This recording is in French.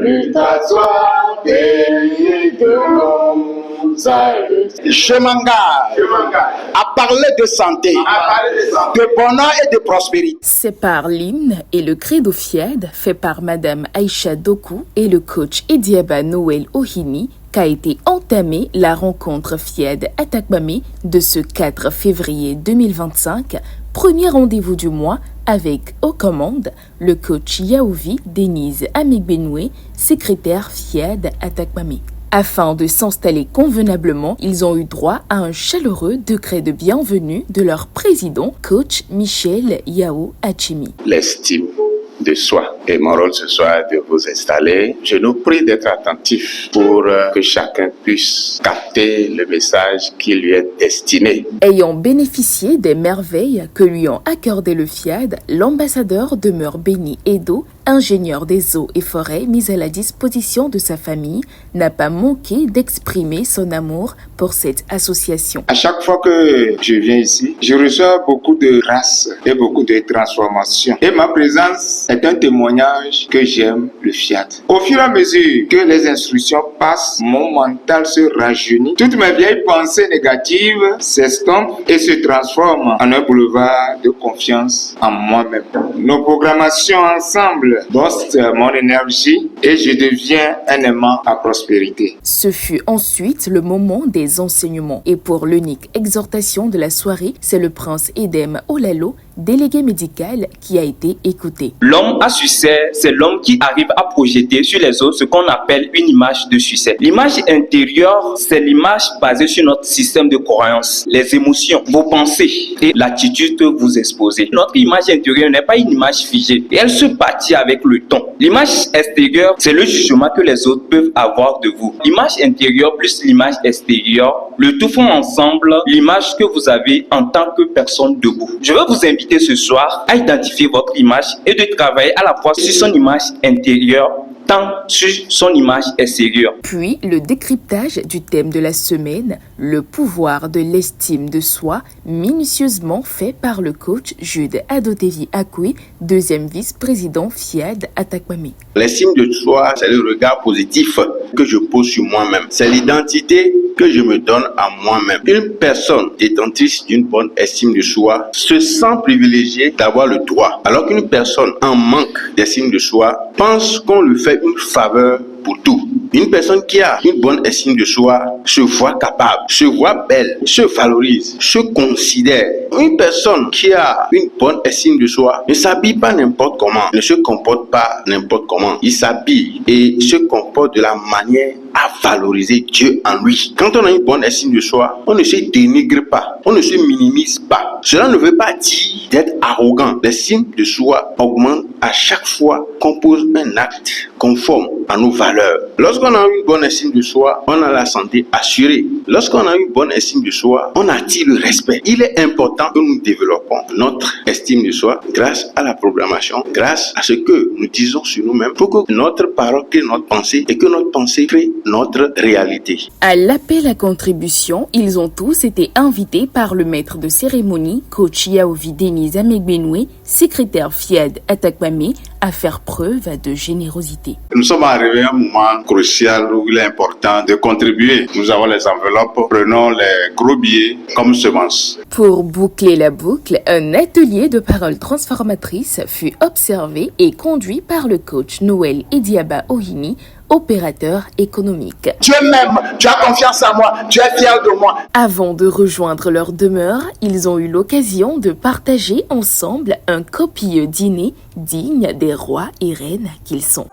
Salut à toi, pays de l'eau. Je m'engage à parler de santé, de bonheur et de prospérité. C'est par l'hymne et le credo FIED fait par Madame Aïcha Doku et le coach Ediaba Noël Ohini qu'a été entamée la rencontre FIED Atakpamé de ce 4 février 2025, premier rendez-vous du mois avec aux commandes le coach Yaouvi Denise Amigbenoué, secrétaire FIED Atakpamé. Afin de s'installer convenablement, ils ont eu droit à un chaleureux décret de bienvenue de leur président, coach Michel Yao Achimi. L'estime de soi. Et mon rôle ce soir est de vous installer. Je nous prie d'être attentifs pour que chacun puisse capter le message qui lui est destiné. Ayant bénéficié des merveilles que lui ont accordé le FIAD, l'ambassadeur demeure Béni Edo, ingénieur des eaux et forêts mis à la disposition de sa famille, n'a pas manqué d'exprimer son amour pour cette association. À chaque fois que je viens ici, je reçois beaucoup de grâce et beaucoup de transformations. Et ma présence est un témoignage que j'aime le FIAD. Au fur et à mesure que les instructions passent, mon mental se rajeunit. Toutes mes vieilles pensées négatives s'estompent et se transforment en un boulevard de confiance en moi-même. Nos programmations ensemble booste mon énergie et je deviens un aimant à prospérité. Ce fut ensuite le moment des enseignements et pour l'unique exhortation de la soirée, c'est le prince Edem Olalo, délégué médical, qui a été écouté. L'homme à succès, c'est l'homme qui arrive à projeter sur les autres ce qu'on appelle une image de succès. L'image intérieure, c'est l'image basée sur notre système de croyance, les émotions, vos pensées et l'attitude que vous exposez. Notre image intérieure n'est pas une image figée et elle se bâtit avec le temps. L'image extérieure, c'est le jugement que les autres peuvent avoir de vous. L'image intérieure plus l'image extérieure, le tout font ensemble l'image que vous avez en tant que personne debout. Je veux vous inviter ce soir à identifier votre image et de travailler à la fois sur son image intérieure tant sur son image extérieure. Puis le décryptage du thème de la semaine, le pouvoir de l'estime de soi, minutieusement fait par le coach Jude Adotevi Akui, deuxième vice-président FIAD Atakpamé. L'estime de soi, c'est le regard positif que je pose sur moi-même. C'est l'identité que je me donne à moi-même. Une personne détentrice d'une bonne estime de soi se sent privilégiée d'avoir le droit, alors qu'une personne en manque d'estime de soi pense qu'on lui fait une faveur pour tout. Une personne qui a une bonne estime de soi se voit capable, se voit belle, se valorise, se considère. Une personne qui a une bonne estime de soi ne s'habille pas n'importe comment, ne se comporte pas n'importe comment. Il s'habille et se comporte de la manière à valoriser Dieu en lui. Quand on a une bonne estime de soi, on ne se dénigre pas, on ne se minimise pas. Cela ne veut pas dire d'être arrogant. L'estime de soi augmente à chaque fois qu'on pose un acte conforme à nos valeurs. Lorsqu'on a une bonne estime de soi, on a la santé assurée. Lorsqu'on a une bonne estime de soi, on attire le respect. Il est important que nous développons notre estime de soi grâce à la programmation, grâce à ce que nous disons sur nous-mêmes, pour que notre parole crée notre pensée et que notre pensée crée notre réalité. À l'appel à contribution, ils ont tous été invités par le maître de cérémonie, coach Yaouvi Denise Amigbenoué, secrétaire FIAD Atakpamé, à faire preuve de générosité. Nous sommes arrivés à un moment crucial où il est important de contribuer. Nous avons les enveloppes, prenons les gros billets comme semence. Pour boucler la boucle, un atelier de paroles transformatrices fut observé et conduit par le coach Noël Ediaba Ohini, opérateur économique. Tu m'aimes, tu as confiance en moi, tu es fier de moi. Avant de rejoindre leur demeure, ils ont eu l'occasion de partager ensemble un copieux dîner digne des rois et reines qu'ils sont.